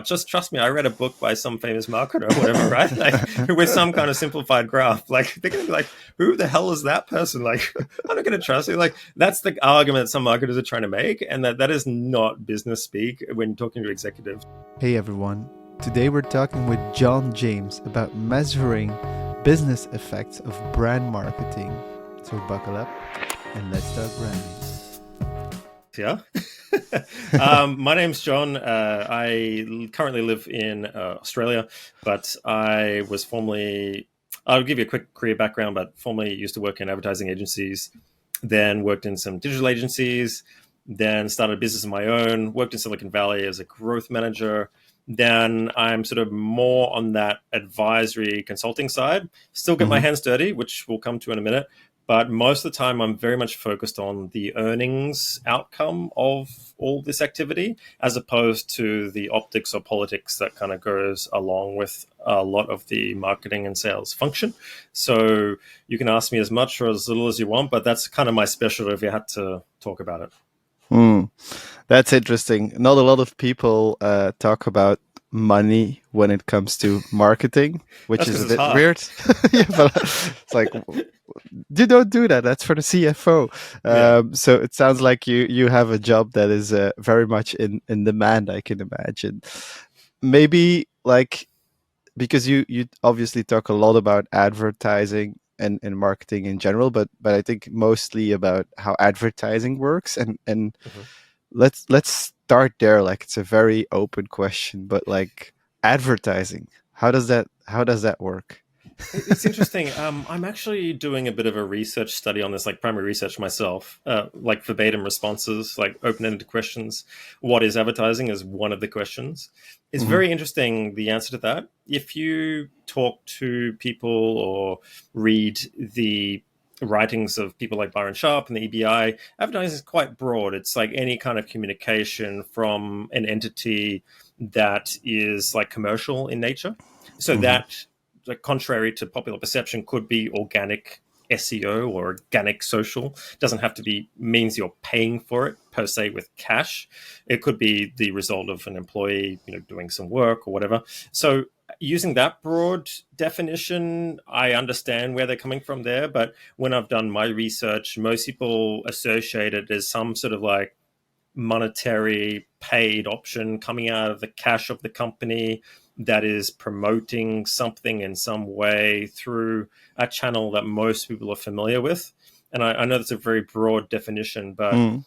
just trust me, I read a book by some famous marketer or whatever, right? Like with some kind of simplified graph. Like they're gonna be like, who the hell is that person? Like, I'm not gonna trust you. Like that's the argument that some marketers are trying to make, and that is not business speak when talking to executives. Hey everyone, today we're talking with John James about measuring business effects of brand marketing. So buckle up and let's talk branding. Yeah. My name's John. I currently live in Australia, but I was formerly, I'll give you a quick career background, but formerly used to work in advertising agencies, then worked in some digital agencies, then started a business of my own, worked in Silicon Valley as a growth manager. Then I'm sort of more on that advisory consulting side, still get my hands dirty, which we'll come to in a minute. But most of the time, I'm very much focused on the earnings outcome of all this activity, as opposed to the optics or politics that kind of goes along with a lot of the marketing and sales function. So you can ask me as much or as little as you want, but that's kind of my specialty if you had to talk about it. That's interesting. Not a lot of people talk about money when it comes to marketing, which is a bit weird. Yeah, but it's like, you don't do that. That's for the CFO. So it sounds like you have a job that is very much in demand, I can imagine. Maybe like, because you obviously talk a lot about advertising and marketing in general, but I think mostly about how advertising works and let's start there. Like, it's a very open question, but like advertising, how does that work? It's interesting. I'm actually doing a bit of a research study on this, like primary research myself, like verbatim responses, like open-ended questions. What is advertising is one of the questions. It's very interesting, the answer to that. If you talk to people or read the writings of people like Byron Sharp and the EBI, advertising is quite broad. It's like any kind of communication from an entity that is like commercial in nature. So that, like, contrary to popular perception, could be organic SEO or organic social. Doesn't have to be means you're paying for it per se with cash. It could be the result of an employee, doing some work or whatever. So using that broad definition, I understand where they're coming from there. But when I've done my research, most people associate it as some sort of like monetary paid option coming out of the cash of the company that is promoting something in some way through a channel that most people are familiar with. And I know that's a very broad definition, but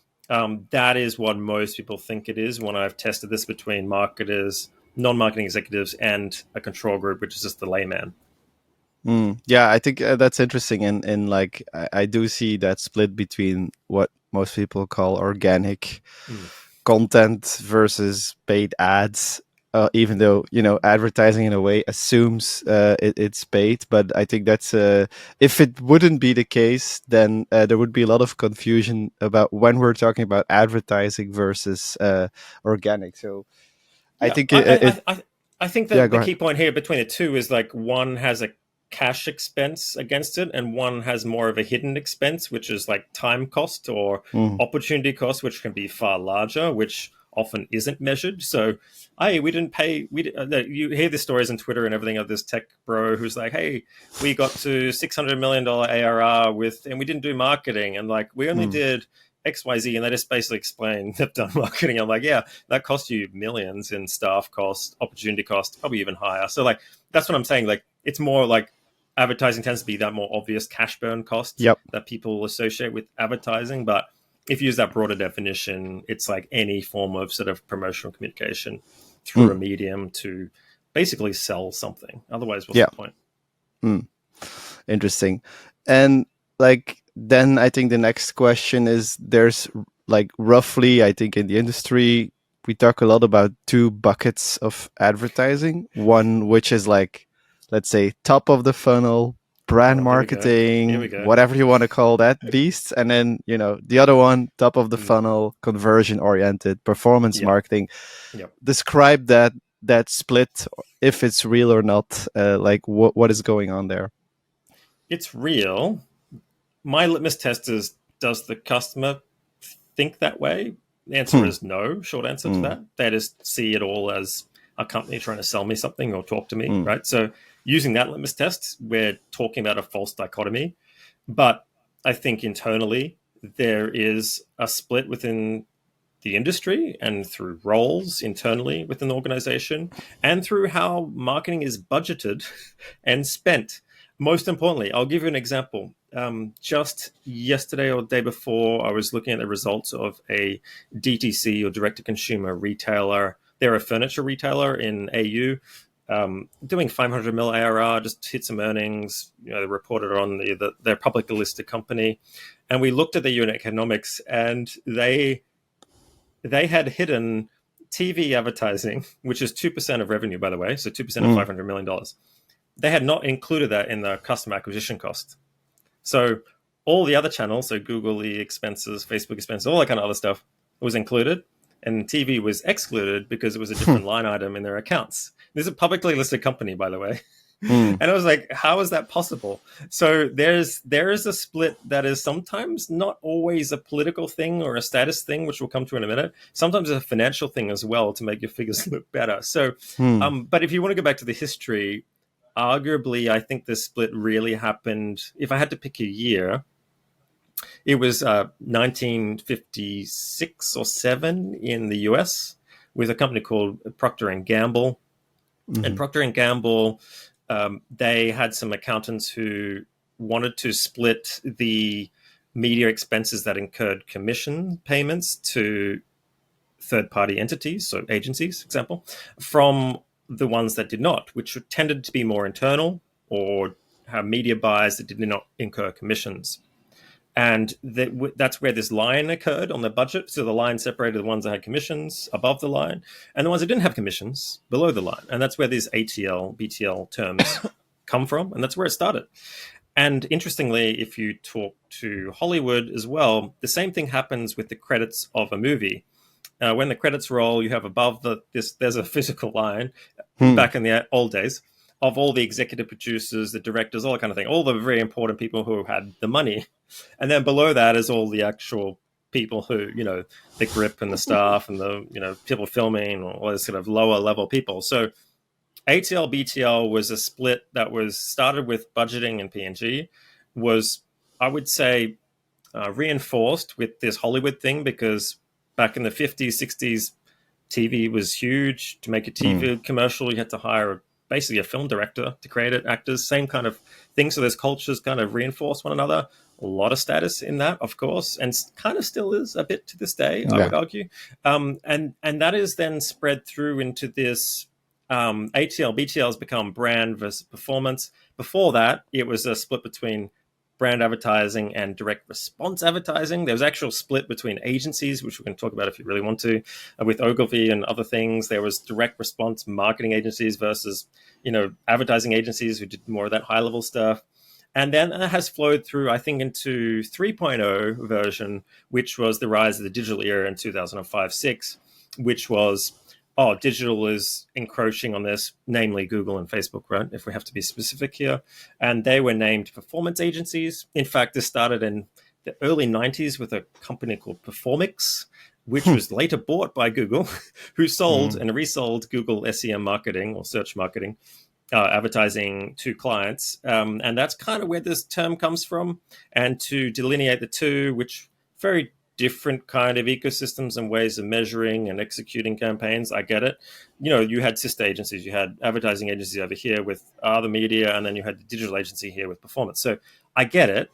that is what most people think it is when I've tested this between marketers, non-marketing executives, and a control group, which is just the layman. Yeah, I think that's interesting. And like, I do see that split between what most people call organic content versus paid ads. Even though, advertising in a way assumes it's paid. But I think that's if it wouldn't be the case, then there would be a lot of confusion about when we're talking about advertising versus organic. So I think I think that the key point here between the two is like one has a cash expense against it and one has more of a hidden expense, which is like time cost or opportunity cost, which can be far larger, which often isn't measured. So we didn't pay. You hear the stories on Twitter and everything of this tech bro who's like, hey, we got to $600 million ARR and we didn't do marketing, and like we only did XYZ, and they just basically explain they've done marketing. I'm like, yeah, that cost you millions in staff cost, opportunity cost, probably even higher. So like that's what I'm saying. Like it's more like advertising tends to be that more obvious cash burn cost that people associate with advertising, but if you use that broader definition, it's like any form of sort of promotional communication through a medium to basically sell something. Otherwise, what's the point? Interesting. And like, then I think the next question is, there's like roughly, I think in the industry, we talk a lot about two buckets of advertising. One, which is like, let's say, top of the funnel, brand marketing, whatever you want to call that beast. And then, the other one, top of the funnel, conversion oriented, performance marketing. Describe that split, if it's real or not. Like what is going on there? It's real. My litmus test is, does the customer think that way? The answer is no. Short answer to that. They just see it all as a company trying to sell me something or talk to me, right? So using that litmus test, we're talking about a false dichotomy. But I think internally there is a split within the industry and through roles internally within the organization and through how marketing is budgeted and spent. Most importantly, I'll give you an example. Just yesterday or the day before, I was looking at the results of a DTC or direct to consumer retailer. They're a furniture retailer in AU, doing 500 mil ARR, just hit some earnings. They reported on their publicly listed company. And we looked at the unit economics, and they had hidden TV advertising, which is 2% of revenue, by the way, so 2% of $500 million. They had not included that in the customer acquisition cost. So all the other channels, so Google expenses, Facebook expenses, all that kind of other stuff was included. And TV was excluded because it was a different line item in their accounts. This is a publicly listed company, by the way. And I was like, how is that possible? So there is a split that is sometimes not always a political thing or a status thing, which we'll come to in a minute. Sometimes a financial thing as well to make your figures look better. So, but if you want to go back to the history, arguably, I think this split really happened. If I had to pick a year, it was 1956 or 7 in the US with a company called Procter and Gamble. And Procter and Gamble, they had some accountants who wanted to split the media expenses that incurred commission payments to third-party entities, so agencies, example, from the ones that did not, which tended to be more internal or have media buys that did not incur commissions. And that's where this line occurred on the budget. So the line separated the ones that had commissions above the line and the ones that didn't have commissions below the line. And that's where these ATL, BTL terms come from. And that's where it started. And interestingly, if you talk to Hollywood as well, the same thing happens with the credits of a movie. When the credits roll, you have above there's a physical line back in the old days of all the executive producers, the directors, all that kind of thing, all the very important people who had the money. And then below that is all the actual people who, the grip and the staff and the, people filming, all those sort of lower level people. So ATL, BTL was a split that was started with budgeting and P&G, was, I would say, reinforced with this Hollywood thing, because back in the 50s, 60s, TV was huge. To make a TV commercial, you had to hire basically a film director to create it, actors, same kind of thing. So those cultures kind of reinforce one another. A lot of status in that, of course, and kind of still is a bit to this day, I would argue. And that is then spread through into this ATL, BTL has become brand versus performance. Before that, it was a split between brand advertising and direct response advertising. There was actual split between agencies, which we can talk about if you really want to, with Ogilvy and other things. There was direct response marketing agencies versus, advertising agencies who did more of that high level stuff. And then it has flowed through, I think, into 3.0 version, which was the rise of the digital era in 2005-6, which was, digital is encroaching on this, namely Google and Facebook, right? If we have to be specific here. And they were named performance agencies. In fact, this started in the early 90s with a company called Performix, which was later bought by Google, who sold and resold Google SEM marketing or search marketing advertising to clients. And that's kind of where this term comes from. And to delineate the two, which very different kind of ecosystems and ways of measuring and executing campaigns. I get it. You had sister agencies, you had advertising agencies over here with other media, and then you had the digital agency here with performance. So I get it.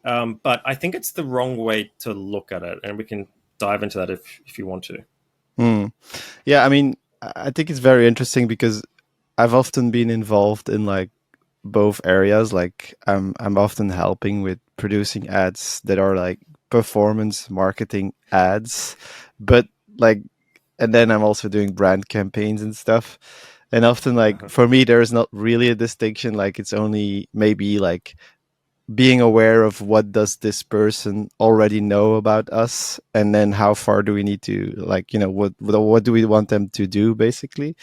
But I think it's the wrong way to look at it. And we can dive into that if you want to. Yeah, I mean, I think it's very interesting because I've often been involved in both areas. I'm often helping with producing ads that are performance marketing ads, but and then I'm also doing brand campaigns and stuff. And often for me, there is not really a distinction. It's only maybe being aware of what does this person already know about us, and then how far do we need to what do we want them to do basically.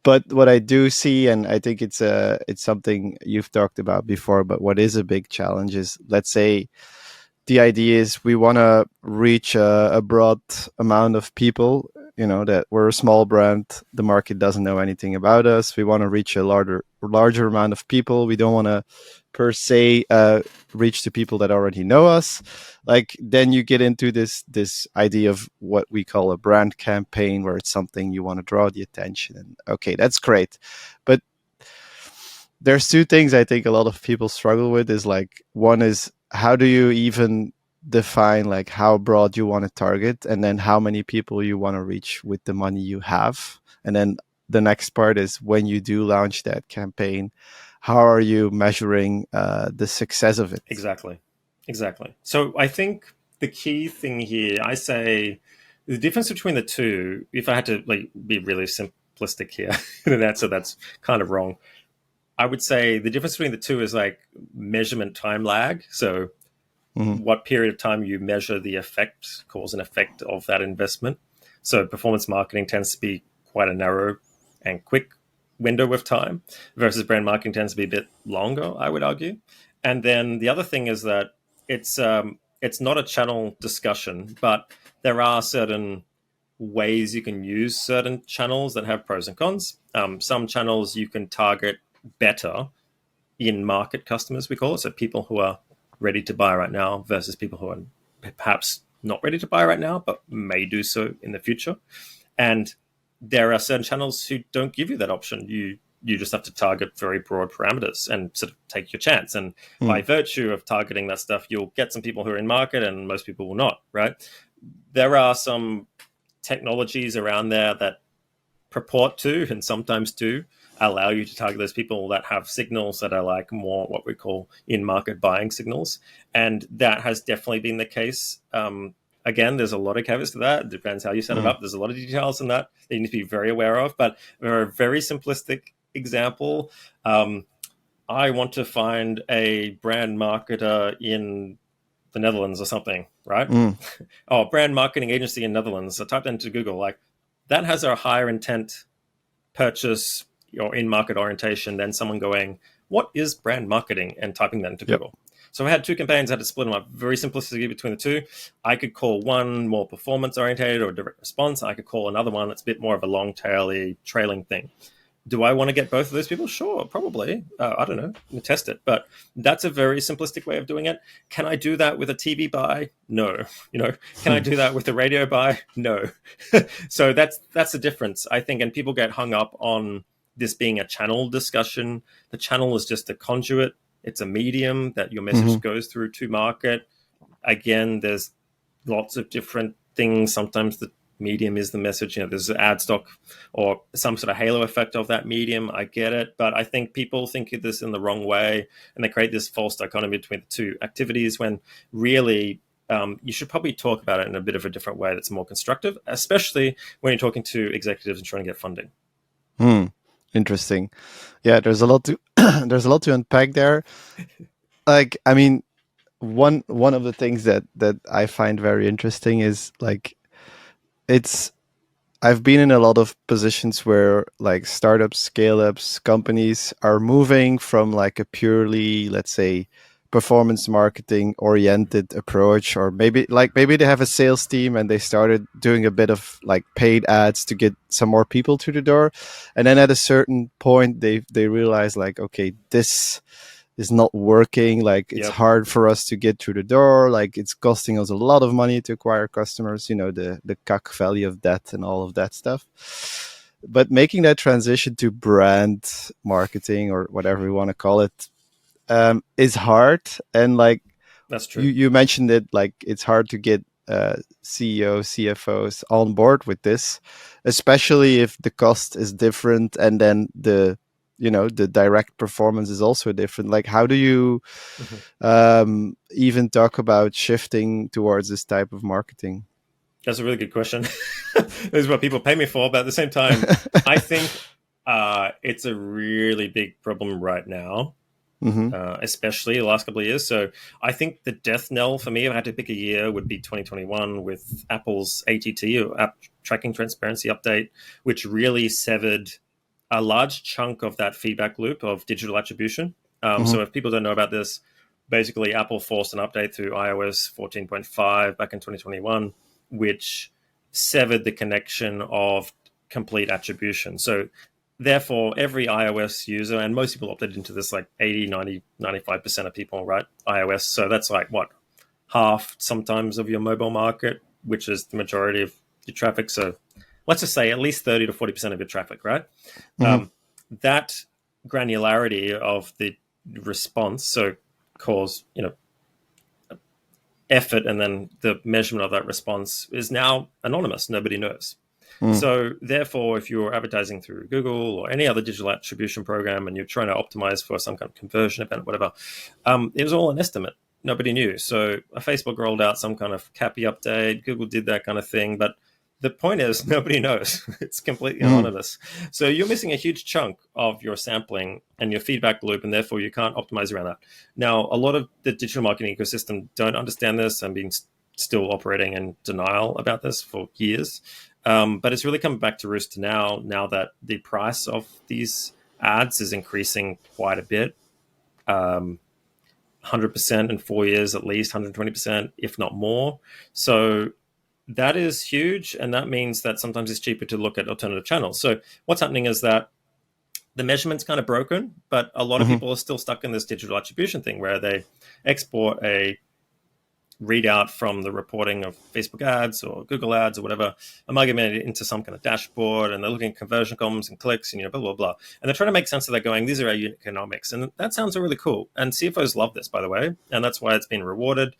But what I do see, and I think it's something you've talked about before, but what is a big challenge is, let's say the idea is we want to reach a broad amount of people, that we're a small brand. The market doesn't know anything about us. We want to reach a larger amount of people. We don't want to per se reach the people that already know us. Like, then you get into this idea of what we call a brand campaign, where it's something you want to draw the attention. And okay, that's great. But there's two things I think a lot of people struggle with. Is like, one is, how do you even define like how broad you want to target, and then how many people you want to reach with the money you have. And then the next part is, when you do launch that campaign, how are you measuring the success of it? Exactly. So I think the key thing here, I say, the difference between the two, if I had to like be really simplistic here in an answer that's kind of wrong, I would say the difference between the two is like measurement time lag. So what period of time you measure the effect, cause and effect of that investment. So performance marketing tends to be quite a narrow and quick window of time, versus brand marketing tends to be a bit longer, I would argue. And then the other thing is that it's not a channel discussion, but there are certain ways you can use certain channels that have pros and cons. Some channels you can target better in market customers, we call it, so people who are ready to buy right now versus people who are perhaps not ready to buy right now but may do so in the future. And there are certain channels who don't give you that option. You just have to target very broad parameters and sort of take your chance. And by virtue of targeting that stuff, you'll get some people who are in market and most people will not, right? There are some technologies around there that purport to, and sometimes do, allow you to target those people that have signals that are like more what we call in-market buying signals. And that has definitely been the case. Again, there's a lot of caveats to that. It depends how you set it up. There's a lot of details in that you need to be very aware of. But for a very simplistic example, I want to find a brand marketer in the Netherlands or something, right? Oh, brand marketing agency in Netherlands. I typed into Google, like that has a higher intent purchase or in-market orientation than someone going, what is brand marketing, and typing that into Google. So I had two campaigns. I had to split them up very simplistically between the two. I could call one more performance-oriented or direct response. I could call another one that's a bit more of a long-taily trailing thing. Do I want to get both of those people? Sure, probably. I don't know. We'll test it. But that's a very simplistic way of doing it. Can I do that with a TV buy? No. Can I do that with a radio buy? No. So that's the difference, I think. And people get hung up on this being a channel discussion. The channel is just a conduit. It's a medium that your message goes through to market. Again, there's lots of different things. Sometimes the medium is the message. There's an ad stock or some sort of halo effect of that medium. I get it. But I think people think of this in the wrong way, and they create this false dichotomy between the two activities, when really you should probably talk about it in a bit of a different way that's more constructive, especially when you're talking to executives and trying to get funding. Interesting. Yeah, there's a lot to there's a lot to unpack there. Like, I mean, one of the things that I find very interesting is like, I've been in a lot of positions where like startups, scale-ups, companies are moving from like a purely, let's say, performance marketing oriented approach, or maybe they have a sales team and they started doing a bit of like paid ads to get some more people to the door, and then at a certain point they realize like, okay, this is not working. Like, it's hard for us to get through the door. Like, it's costing us a lot of money to acquire customers, the CAC value of that and all of that stuff. But making that transition to brand marketing, or whatever you want to call it, is hard. And like, that's true. You mentioned it, like it's hard to get CEOs, CFOs on board with this, especially if the cost is different, and then the direct performance is also different. Like, how do you even talk about shifting towards this type of marketing? That's a really good question. This is what people pay me for, but at the same time, I think it's a really big problem right now. Especially the last couple of years. So I think the death knell for me, if I had to pick a year, would be 2021 with Apple's ATT, or App Tracking Transparency Update, which really severed a large chunk of that feedback loop of digital attribution. So if people don't know about this, basically Apple forced an update through iOS 14.5 back in 2021, which severed the connection of complete attribution. So therefore, every iOS user, and most people opted into this, like 80, 90, 95% of people, right? iOS. So that's like what? Half sometimes of your mobile market, which is the majority of your traffic. So let's just say at least 30 to 40% of your traffic, right? That granularity of the response, so cause, effort, and then the measurement of that response is now anonymous. Nobody knows. So therefore, if you're advertising through Google or any other digital attribution program and you're trying to optimize for some kind of conversion event, whatever, it was all an estimate. Nobody knew. So Facebook rolled out some kind of CAPI update. Google did that kind of thing. But the point is, nobody knows. It's completely anonymous. So you're missing a huge chunk of your sampling and your feedback loop, and therefore you can't optimize around that. Now, a lot of the digital marketing ecosystem don't understand this and been still operating in denial about this for years. But it's really come back to roost now that the price of these ads is increasing quite a bit. 100% in 4 years, at least 120%, if not more. So that is huge. And that means that sometimes it's cheaper to look at alternative channels. So what's happening is that the measurement's kind of broken, but a lot of people are still stuck in this digital attribution thing where they export a readout from the reporting of Facebook ads or Google ads or whatever, amalgamate it into some kind of dashboard, and they're looking at conversion columns and clicks and, blah, blah, blah. And they're trying to make sense of that, going, these are our unit economics. And that sounds really cool. And CFOs love this, by the way. And that's why it's been rewarded.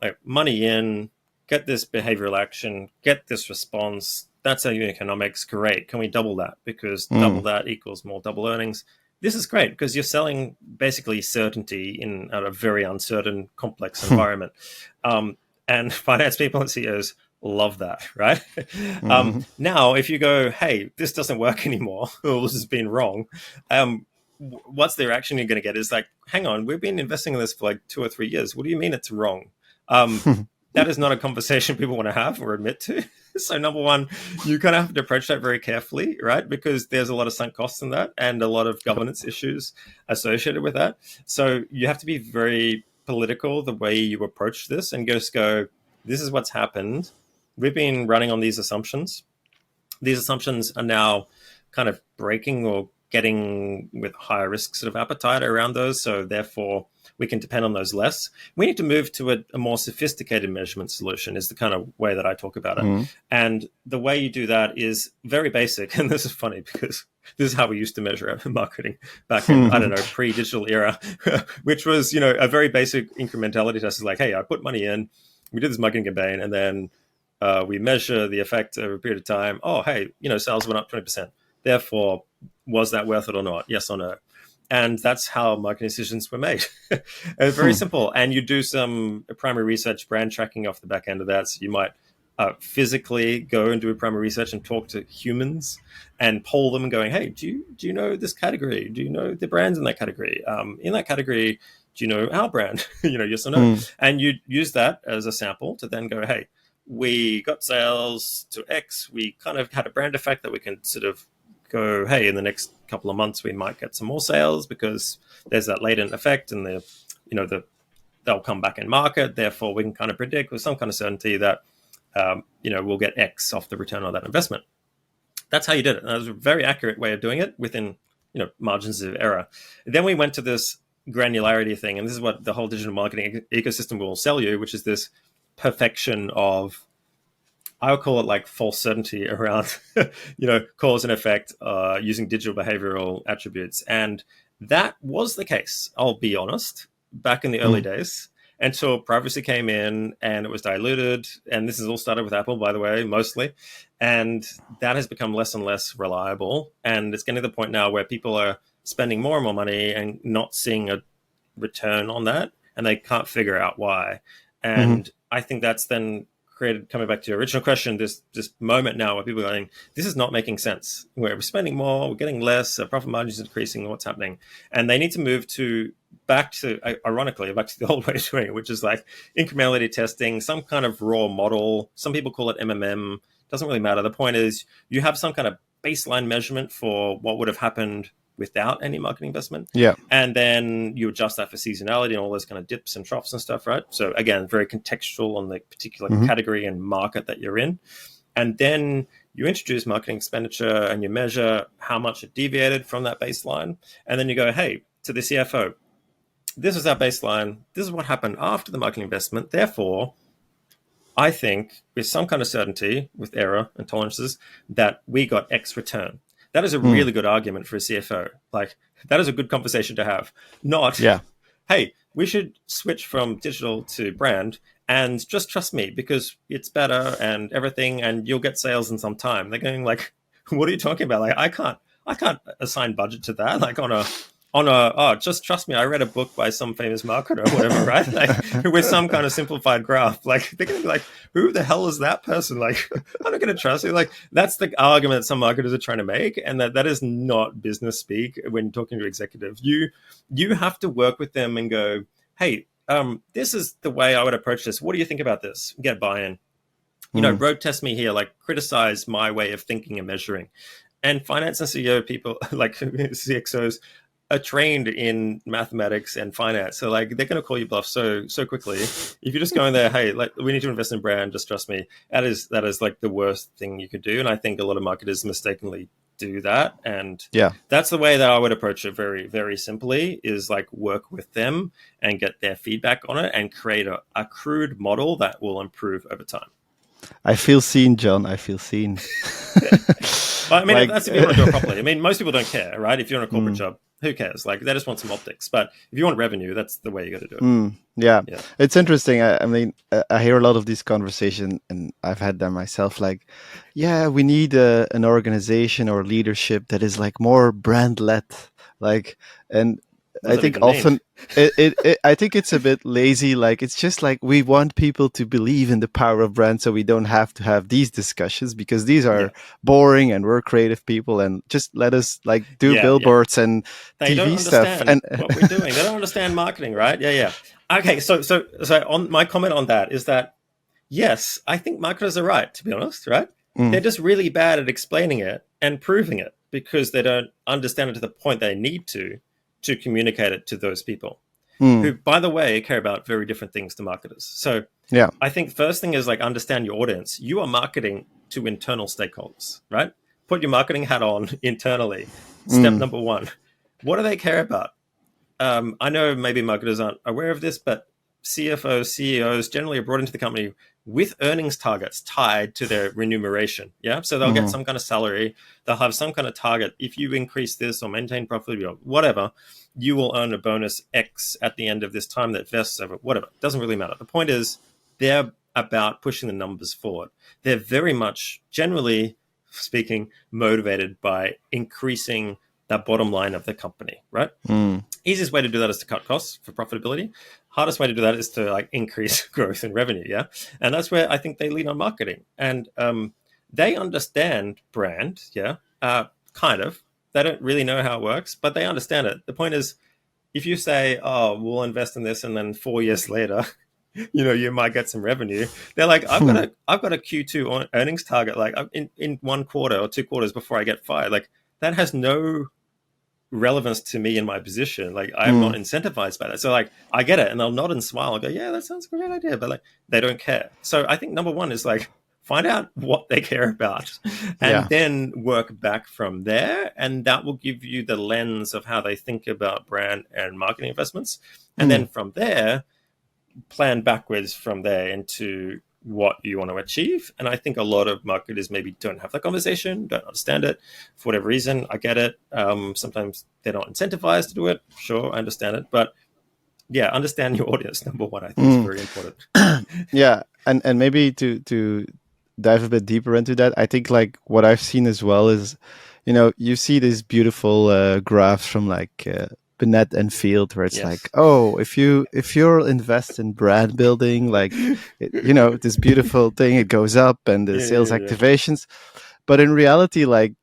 Like, money in, get this behavioral action, get this response. That's our unit economics. Great. Can we double that? Because double that equals more double earnings. This is great because you're selling basically certainty in a very uncertain, complex environment. And finance people and CEOs love that, right? Now, if you go, hey, this doesn't work anymore, or this has been wrong, what's the reaction you're going to get is like, hang on, we've been investing in this for like 2 or 3 years. What do you mean it's wrong? That is not a conversation people want to have or admit to. So number one, you kind of have to approach that very carefully, right? Because there's a lot of sunk costs in that and a lot of governance issues associated with that. So you have to be very political the way you approach this and just go, this is what's happened. We've been running on these assumptions. These assumptions are now kind of breaking or getting with higher risk sort of appetite around those. So therefore, we can depend on those less. We need to move to a more sophisticated measurement solution is the kind of way that I talk about it. And the way you do that is very basic. And this is funny because this is how we used to measure marketing back in, I don't know, pre-digital era, which was, a very basic incrementality test is like, hey, I put money in, we did this marketing campaign, and then we measure the effect over a period of time. Oh, hey, sales went up 20%. Therefore, was that worth it or not? Yes or no? And that's how marketing decisions were made. It's very simple. And you do some primary research, brand tracking off the back end of that. So you might physically go and do a primary research and talk to humans and poll them and going, hey, do you know this category? Do you know the brands in that category? In that category, do you know our brand? Yes or no? And you use that as a sample to then go, hey, we got sales to X. We kind of had a brand effect that we can sort of go, hey, in the next couple of months, we might get some more sales because there's that latent effect and they'll come back in market. Therefore, we can kind of predict with some kind of certainty that, we'll get X off the return on that investment. That's how you did it. And that was a very accurate way of doing it within, margins of error. Then we went to this granularity thing. And this is what the whole digital marketing ecosystem will sell you, which is this perfection of, I'll call it like false certainty around, cause and effect using digital behavioral attributes. And that was the case, I'll be honest, back in the early days until privacy came in and it was diluted. And this has all started with Apple, by the way, mostly. And that has become less and less reliable. And it's getting to the point now where people are spending more and more money and not seeing a return on that. And they can't figure out why. And I think that's then created, coming back to your original question, this moment now where people are going, this is not making sense. We're spending more, we're getting less, our profit margins are decreasing, what's happening? And they need to move back to the old way of doing it, which is like incrementality testing, some kind of raw model. Some people call it MMM. Doesn't really matter. The point is you have some kind of baseline measurement for what would have happened without any marketing investment. Yeah. And then you adjust that for seasonality and all those kind of dips and troughs and stuff, right? So again, very contextual on the particular category and market that you're in. And then you introduce marketing expenditure and you measure how much it deviated from that baseline. And then you go, hey, to the CFO, this is our baseline. This is what happened after the marketing investment. Therefore, I think with some kind of certainty, with error and tolerances, that we got X return. That is a really good argument for a CFO. Like, that is a good conversation to have. Not, hey, we should switch from digital to brand and just trust me because it's better and everything, and you'll get sales in some time. They're going like, what are you talking about? Like, I can't assign budget to that. Like just trust me. I read a book by some famous marketer or whatever, right? Like with some kind of simplified graph. Like they're gonna be like, who the hell is that person? Like, I'm not gonna trust you. Like that's the argument some marketers are trying to make, and that is not business speak when talking to executives. You have to work with them and go, hey, this is the way I would approach this. What do you think about this? Get buy-in. Road test me here. Like criticize my way of thinking and measuring. And finance and CEO people, like CXOs, are trained in mathematics and finance, so like they're going to call you bluff so quickly. If you're just going there, hey, like we need to invest in brand, just trust me. That is like the worst thing you could do, and I think a lot of marketers mistakenly do that. And that's the way that I would approach it. Very, very simply, is like work with them and get their feedback on it and create a crude model that will improve over time. I feel seen, John. I feel seen. Well, I mean, that's if you want to do it properly. I mean, most people don't care, right? If you're in a corporate job, who cares? Like, they just want some optics. But if you want revenue, that's the way you got to do it. Yeah, it's interesting. I mean, I hear a lot of these conversations, and I've had them myself. Like, yeah, we need an organization or leadership that is like more brand-led. Like, and I think often I think it's a bit lazy. Like, it's just like we want people to believe in the power of brand, so we don't have to have these discussions because these are boring, and we're creative people, and just let us like do billboards and they TV don't stuff. And what we're doing, they don't understand marketing, right? Yeah. Okay, so on my comment on that is that yes, I think marketers are right. To be honest, right? They're just really bad at explaining it and proving it because they don't understand it to the point they need to communicate it to those people who, by the way, care about very different things to marketers. So I think first thing is like understand your audience. You are marketing to internal stakeholders, right? Put your marketing hat on internally. Step number one. What do they care about? I know maybe marketers aren't aware of this, but CFOs, CEOs generally are brought into the company with earnings targets tied to their remuneration. Yeah. So they'll get some kind of salary. They'll have some kind of target. If you increase this or maintain profitability or whatever, you will earn a bonus X at the end of this time that vests over whatever. It doesn't really matter. The point is they're about pushing the numbers forward. They're very much, generally speaking, motivated by increasing the bottom line of the company, right? Easiest way to do that is to cut costs for profitability. Hardest way to do that is to like increase growth and revenue, yeah? And that's where I think they lean on marketing. And they understand brand, kind of. They don't really know how it works, but they understand it. The point is, if you say, oh, we'll invest in this, and then 4 years later, you might get some revenue. They're like, I've got a Q2 earnings target, like in 1 quarter or 2 quarters before I get fired. Like that has no relevance to me in my position. Like I'm not incentivized by that. So like I get it, and they'll nod and smile and go, yeah, that sounds a great idea, but like they don't care. So I think number one is like find out what they care about and then work back from there, and that will give you the lens of how they think about brand and marketing investments. And then from there, plan backwards from there into what you want to achieve. And I think a lot of marketers maybe don't have that conversation, don't understand it for whatever reason. I get it. Sometimes they're not incentivized to do it. Sure, I understand it. But yeah, understand your audience, number one, I think is very important. And maybe to dive a bit deeper into that, I think like what I've seen as well is, you see these beautiful graphs from like Binet and Field, where it's like, oh, if you're invest in brand building, like this beautiful thing, it goes up, and the sales activations. But in reality, like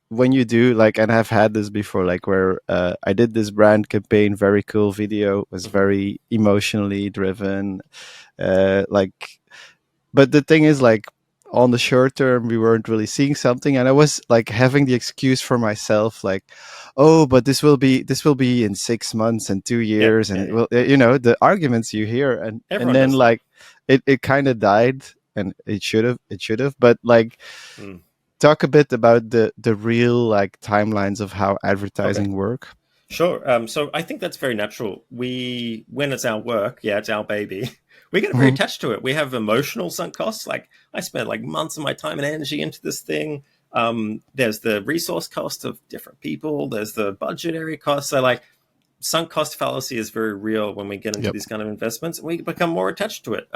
when you do like, and I've had this before, like where I did this brand campaign, very cool video, was very emotionally driven, but the thing is like, on the short term we weren't really seeing something, and I was like having the excuse for myself, like, oh, but this will be in 6 months and 2 years, and Yeah, it yeah. will, the arguments you hear, and Everyone then does that. like it kind of died, and it should have, but like Mm. talk a bit about the real like timelines of how Okay. advertising work. Sure. So I think that's very natural. When it's our work, yeah, it's our baby. We get very Mhm. attached to it. We have emotional sunk costs. Like I spent like months of my time and energy into this thing. There's the resource cost of different people. There's the budgetary cost. So like sunk cost fallacy is very real when we get into Yep. these kind of investments. We become more attached to it.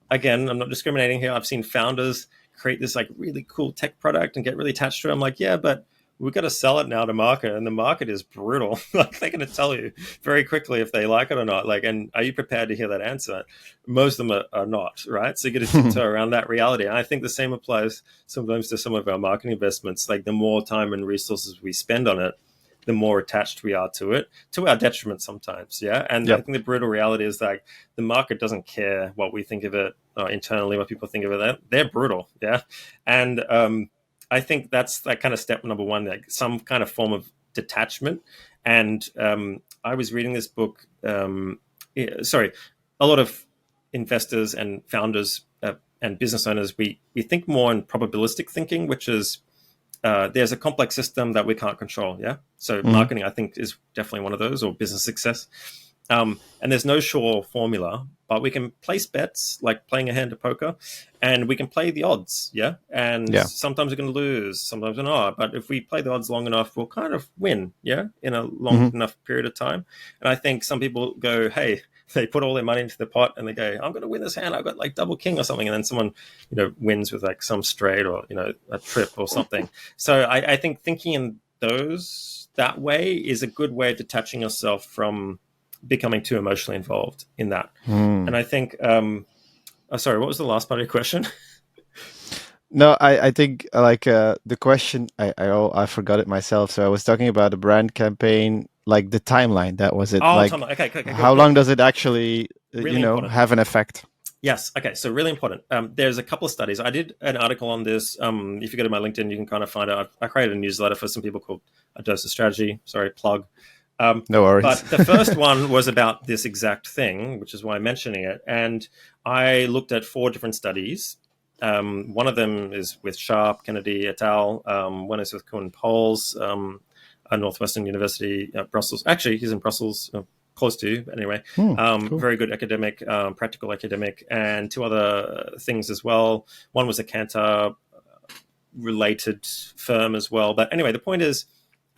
Again, I'm not discriminating here. I've seen founders create this like really cool tech product and get really attached to it. I'm like, yeah, but we've got to sell it now to market, and the market is brutal. Like they're going to tell you very quickly if they like it or not. Like, and are you prepared to hear that answer? Most of them are not, right? So you got to tiptoe around that reality. And I think the same applies sometimes to some of our marketing investments. Like the more time and resources we spend on it, the more attached we are to our detriment sometimes. Yeah. And I Yep. think the brutal reality is like the market doesn't care what we think of it internally, what people think of it. They're brutal. Yeah. And I think that's that kind of step number one, like some kind of form of detachment. And I was reading this book. Sorry, a lot of investors and founders and business owners, we think more in probabilistic thinking, which is there's a complex system that we can't control. Yeah. So Hmm. marketing, I think, is definitely one of those, or business success. And there's no sure formula, but we can place bets like playing a hand of poker, and we can play the odds. Yeah. And Yeah. sometimes we're going to lose, sometimes we're not. But if we play the odds long enough, we'll kind of win. Yeah. In a long Hmm. enough period of time. And I think some people go, hey, they put all their money into the pot and they go, I'm going to win this hand. I've got like double king or something. And then someone, wins with like some straight or, a trip or something. So I think thinking in that way is a good way of detaching yourself from becoming too emotionally involved in that. Hmm. And I think, sorry, what was the last part of your question? No, I think like the question I forgot it myself. So I was talking about a brand campaign, like the timeline. That was it. Oh, Like, timeline. Okay, okay, how good. long does it actually, Really important. have an effect? Yes. Okay. So really important. There's a couple of studies. I did an article on this. If you go to my LinkedIn, you can kind of find out. I created a newsletter for some people called A Dose of Strategy. Sorry, plug. Um, No worries. but the first one was about this exact thing, which is why I'm mentioning it. And I looked at 4 different studies. One of them is with Sharp, Kennedy et al. One is with Kuhn Poles, at Northwestern University, Brussels. Actually, he's in Brussels, close to you, but anyway. Cool. Very good academic, practical academic, and 2 other things as well. One was a Cantor related firm as well. But anyway, the point is,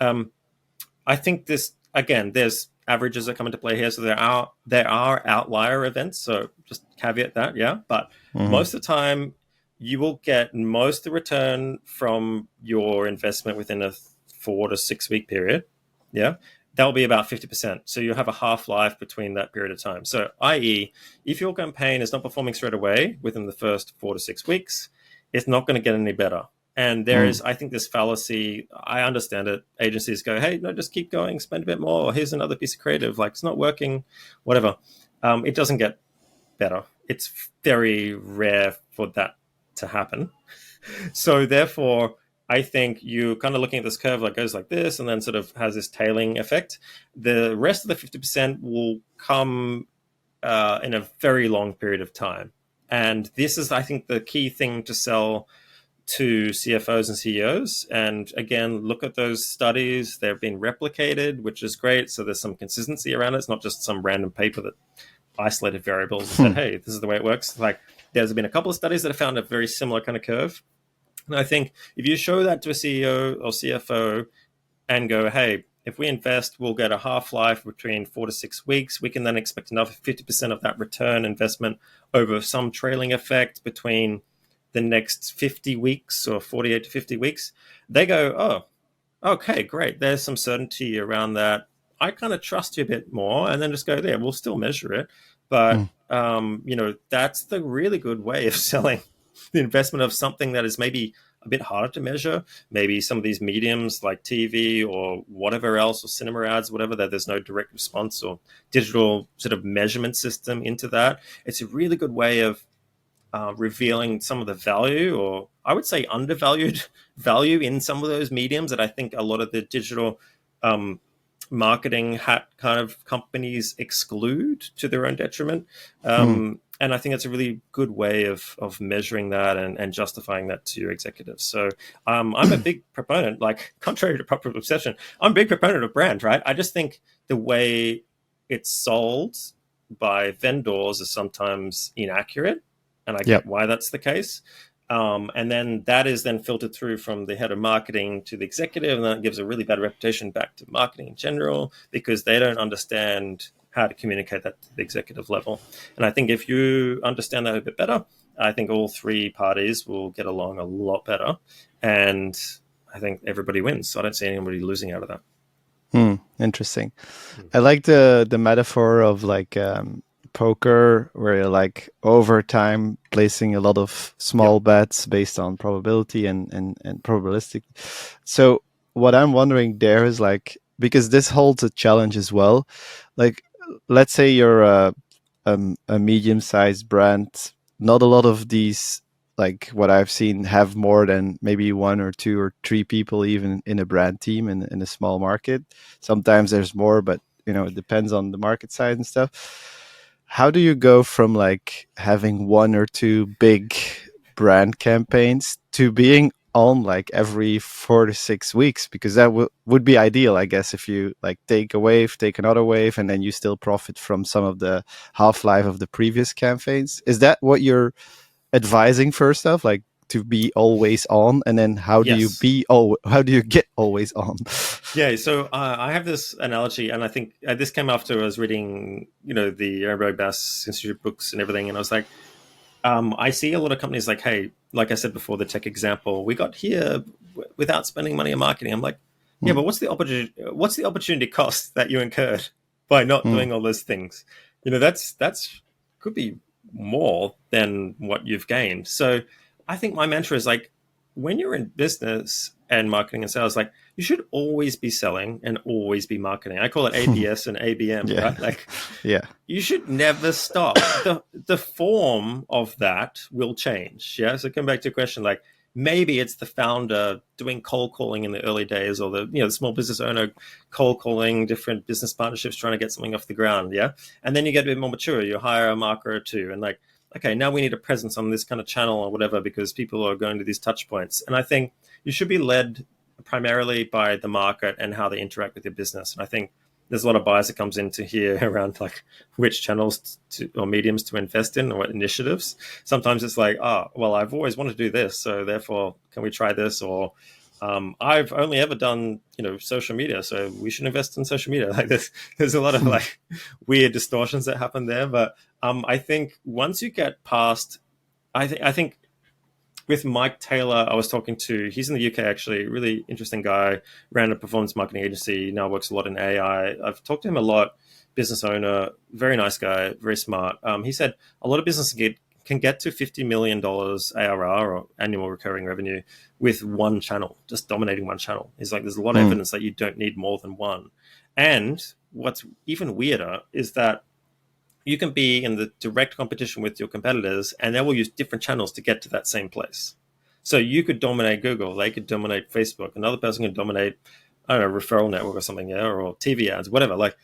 I think this again. There's averages that come into play here, so there are outlier events. So just caveat that, yeah. But Hmm. most of the time, you will get most of the return from your investment within a 4 to 6 week period. Yeah, that will be about 50%. So you have a half life between that period of time. So, i.e., if your campaign is not performing straight away within the first 4 to 6 weeks, it's not going to get any better. And there is, I think, this fallacy. I understand it. Agencies go, hey, no, just keep going, spend a bit more. Or here's another piece of creative. Like, it's not working, whatever. It doesn't get better. It's very rare for that to happen. So, therefore, I think you kind of looking at this curve that goes like this and then sort of has this tailing effect. The rest of the 50% will come in a very long period of time. And this is, I think, the key thing to sell to CFOs and CEOs. And again, look at those studies. They've been replicated, which is great. So there's some consistency around it. It's not just some random paper that isolated variables and said, hey, this is the way it works. Like there's been a couple of studies that have found a very similar kind of curve. And I think if you show that to a CEO or CFO and go, hey, if we invest, we'll get a half-life between 4 to 6 weeks. We can then expect another 50% of that return investment over some trailing effect between the next 50 weeks or 48 to 50 weeks. They go, oh, okay, great. There's some certainty around that. I kind of trust you a bit more, and then just go there. We'll still measure it, but that's the really good way of selling the investment of something that is maybe a bit harder to measure. Maybe some of these mediums like TV or whatever else, or cinema ads, whatever, that there's no direct response or digital sort of measurement system into that. It's a really good way of revealing some of the value, or I would say undervalued value in some of those mediums that I think a lot of the digital marketing hat kind of companies exclude to their own detriment. And I think it's a really good way of measuring that and justifying that to your executives. So I'm a big proponent, like contrary to popular obsession, I'm a big proponent of brand, right? I just think the way it's sold by vendors is sometimes inaccurate. And I get why that's the case. And then that is then filtered through from the head of marketing to the executive, and that gives a really bad reputation back to marketing in general because they don't understand how to communicate that to the executive level. And I think if you understand that a bit better, I think all three parties will get along a lot better, and I think everybody wins. So I don't see anybody losing out of that. Interesting. I like the metaphor of like poker, where you're like over time placing a lot of small bets based on probability and probabilistic. So what I'm wondering there is like, because this holds a challenge as well. Like, let's say you're a medium-sized brand. Not a lot of these, like what I've seen, have more than maybe 1 or 2 or 3 people even in a brand team in a small market. Sometimes there's more, but it depends on the market size and stuff. How do you go from like having 1 or 2 big brand campaigns to being on like every 4 to 6 weeks? Because that would be ideal, I guess, if you like take a wave, take another wave, and then you still profit from some of the half-life of the previous campaigns. Is that what you're advising first off, like to be always on? And then how do you get always on? Yeah, so I have this analogy, and I think this came after I was reading, the Aaron Bass Institute books and everything, and I was like, I see a lot of companies like, hey, like I said before, the tech example, we got here without spending money on marketing. I'm like, yeah, but what's the opportunity cost that you incurred by not doing all those things? That's could be more than what you've gained. So I think my mantra is like, when you're in business and marketing and sales, like you should always be selling and always be marketing. I call it ABS and ABM, right? Like, you should never stop. The form of that will change. Yeah. So come back to your question, like maybe it's the founder doing cold calling in the early days, or the small business owner cold calling different business partnerships, trying to get something off the ground. Yeah. And then you get a bit more mature. You hire a marketer or two, and like, okay, now we need a presence on this kind of channel or whatever because people are going to these touch points. And I think you should be led primarily by the market and how they interact with your business. And I think there's a lot of bias that comes into here around like which channels or mediums to invest in or what initiatives. Sometimes it's like, well, I've always wanted to do this, so therefore can we try this? Or I've only ever done, social media, so we should invest in social media. Like there's a lot of like weird distortions that happen there. But I think once you get past, I think with Mike Taylor, I was talking to, he's in the UK actually, really interesting guy, ran a performance marketing agency, now works a lot in AI. I've talked to him a lot, business owner, very nice guy, very smart. He said a lot of businesses can get to $50 million ARR or annual recurring revenue with one channel, just dominating one channel. He's like, there's a lot of evidence that you don't need more than one. And what's even weirder is that you can be in the direct competition with your competitors, and they will use different channels to get to that same place. So you could dominate Google, they could dominate Facebook, another person could dominate, I don't know, referral network or something, or TV ads, whatever. Like,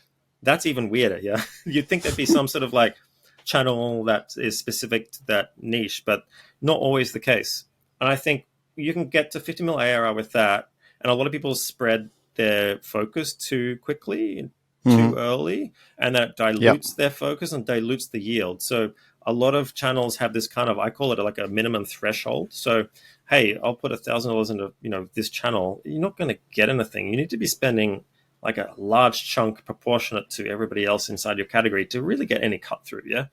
that's even weirder, yeah? You'd think there'd be some sort of like channel that is specific to that niche, but not always the case. And I think you can get to 50 mil ARR with that, and a lot of people spread their focus too quickly, too early, and that dilutes their focus and dilutes the yield. So a lot of channels have this kind of, I call it like a minimum threshold. So, hey, I'll put $1,000 into, this channel. You're not going to get anything. You need to be spending like a large chunk proportionate to everybody else inside your category to really get any cut through. Yeah.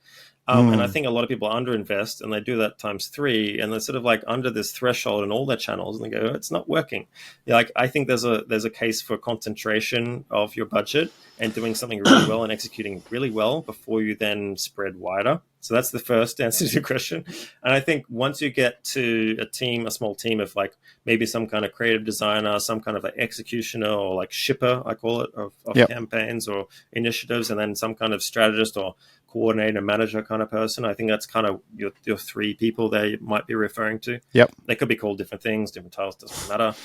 And I think a lot of people underinvest, and they do that times 3, and they're sort of like under this threshold in all their channels, and they go, it's not working. Like, I think there's a case for concentration of your budget and doing something really well and executing really well before you then spread wider. So that's the first answer to your question. And I think once you get to a small team of like maybe some kind of creative designer, some kind of like executioner or like shipper, I call it, of campaigns or initiatives, and then some kind of strategist or coordinator, manager kind of person. I think that's kind of your three people there you might be referring to. Yep. They could be called different things, different titles, doesn't matter.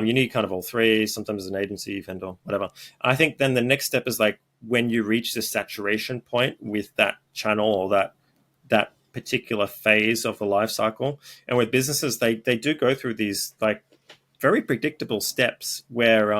You need kind of all three, sometimes as an agency, vendor, whatever. I think then the next step is like when you reach the saturation point with that channel or that particular phase of the life cycle. And with businesses, they do go through these like very predictable steps where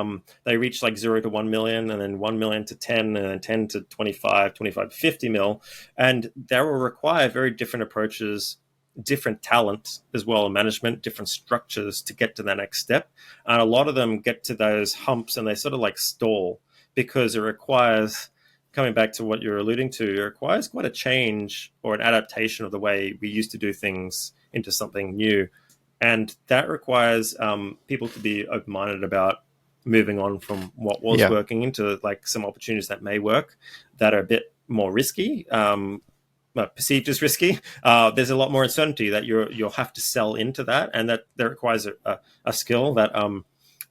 they reach like 0 to 1 million and then 1 million to 10 and then 10 to 25, 25 to 50 mil. And that will require very different approaches, different talent as well, management, different structures to get to the next step. And a lot of them get to those humps and they sort of like stall because it requires, coming back to what you're alluding to, it requires quite a change or an adaptation of the way we used to do things into something new. And that requires people to be open-minded about moving on from what was working into like some opportunities that may work that are a bit more risky, perceived as risky. There's a lot more uncertainty that you'll have to sell into that, and that requires a skill that,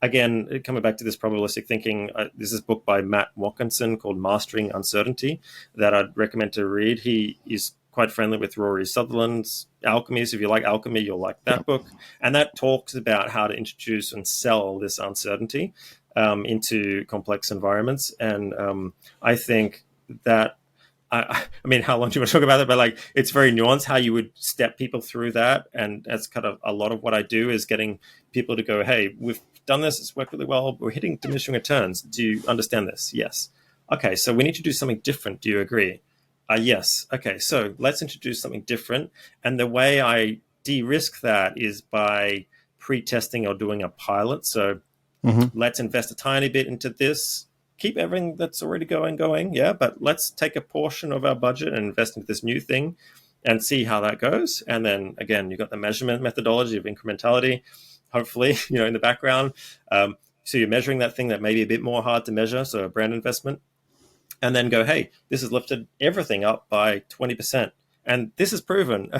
again, coming back to this probabilistic thinking, this is a book by Matt Watkinson called Mastering Uncertainty that I'd recommend to read. He is quite friendly with Rory Sutherland's Alchemy. So if you like alchemy, you'll like that book. And that talks about how to introduce and sell this uncertainty into complex environments. And I think that, I mean, how long do you want to talk about it? But like, it's very nuanced how you would step people through that. And that's kind of a lot of what I do is getting people to go, hey, we've done this. It's worked really well. We're hitting diminishing returns. Do you understand this? Yes. Okay. So we need to do something different. Do you agree? Yes. Okay. So let's introduce something different. And the way I de-risk that is by pre-testing or doing a pilot. So let's invest a tiny bit into this, keep everything that's already going. Yeah. But let's take a portion of our budget and invest into this new thing and see how that goes. And then again, you've got the measurement methodology of incrementality, hopefully, in the background. So you're measuring that thing that may be a bit more hard to measure. So a brand investment. And then go, hey, this has lifted everything up by 20%. And this is proven.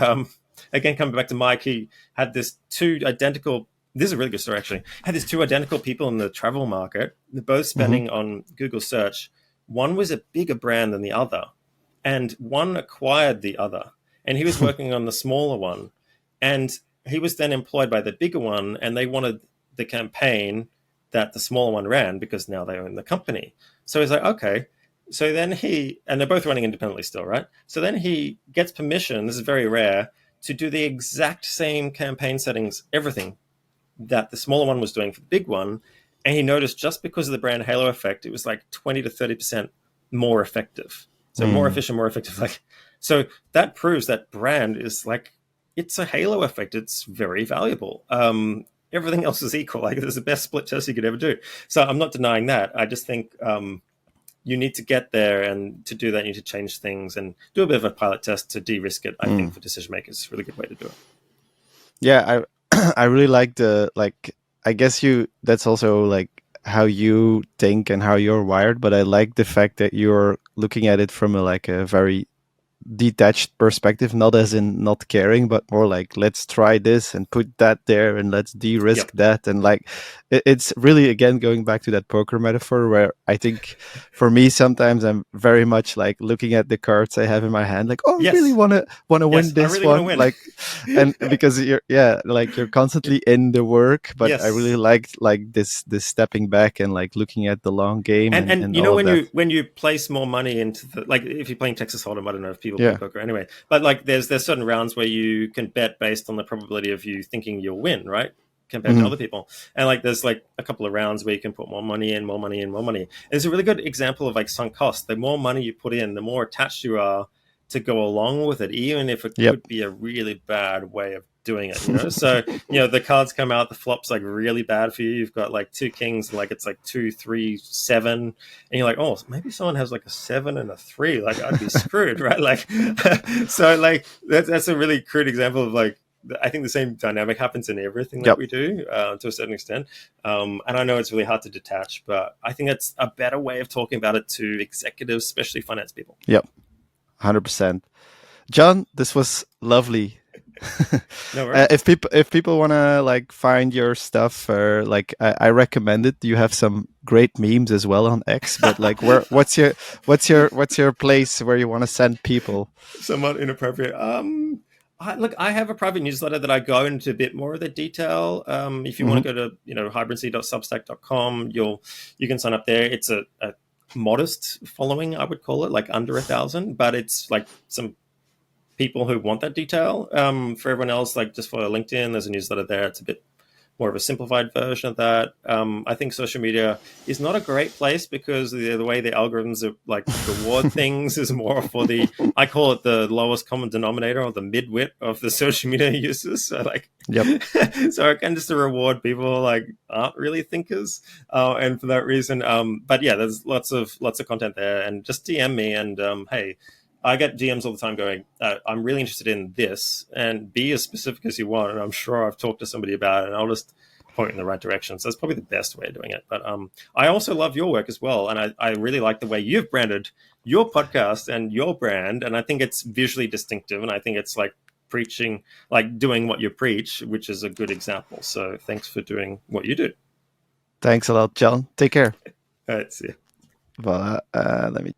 Again, coming back to Mike, he had this this is a really good story, actually. Had these two identical people in the travel market, both spending on Google search. One was a bigger brand than the other, and one acquired the other. And he was working on the smaller one. And he was then employed by the bigger one, and they wanted the campaign that the smaller one ran because now they own the company. So he's like, okay. So then and they're both running independently still, right? So then he gets permission, this is very rare, to do the exact same campaign settings, everything that the smaller one was doing for the big one. And he noticed just because of the brand halo effect, it was like 20 to 30% more effective. So more efficient, more effective. Like, so that proves that brand is like, it's a halo effect. It's very valuable. Everything else is equal. Like, it's the best split test you could ever do. So I'm not denying that. I just think you need to get there, and to do that, you need to change things and do a bit of a pilot test to de-risk it. I think for decision makers, is a really good way to do it. Yeah, I really like I guess that's also like how you think and how you're wired, but I like the fact that you're looking at it from a very detached perspective, not as in not caring, but more like, let's try this and put that there and let's de-risk that. And like, it's really, again, going back to that poker metaphor, where I think for me, sometimes I'm very much like looking at the cards I have in my hand, like, I really want to win this one. Like, and because you're constantly in the work, but I really liked like this stepping back and like looking at the long game. And when you place more money into like, if you're playing Texas Hold'em, I don't know if people play poker anyway, but like there's certain rounds where you can bet based on the probability of you thinking you'll win, right, compared to other people. And like there's like a couple of rounds where you can put more money in. And it's a really good example of like sunk cost. The more money you put in, the more attached you are to go along with it, even if it could be a really bad way of doing it, So the cards come out, the flop's like really bad for you. You've got like two kings, and like it's like 2, 3, 7, and you're like, oh, maybe someone has like a 7 and a 3, like I'd be screwed, right? Like, so like that's a really crude example of like, I think the same dynamic happens in everything that we do to a certain extent. And I know it's really hard to detach, but I think that's a better way of talking about it to executives, especially finance people. Yep, 100%. John, this was lovely. No worries. If people want to like find your stuff, or like I recommend it. You have some great memes as well on X. But like, what's your place where you want to send people? Somewhat inappropriate. Look, I have a private newsletter that I go into a bit more of the detail. If you want Hmm. to go to hybridseed.substack.com, you can sign up there. It's a modest following, I would call it, like under 1,000, but it's like some people who want that detail. For everyone else, like just follow LinkedIn. There's a newsletter there. It's a bit more of a simplified version of that. I think social media is not a great place because the way the algorithms are like reward things is more for I call it the lowest common denominator or the midwit of the social media users. So like, Yep. so it can just reward people like aren't really thinkers, and for that reason. But yeah, there's lots of content there, and just DM me and hey. I get DMs all the time going, I'm really interested in this, and be as specific as you want. And I'm sure I've talked to somebody about it, and I'll just point in the right direction. So that's probably the best way of doing it. But I also love your work as well. And I really like the way you've branded your podcast and your brand. And I think it's visually distinctive. And I think it's like preaching, like doing what you preach, which is a good example. So thanks for doing what you do. Thanks a lot, John. Take care. All right, see you. Voilà. Let me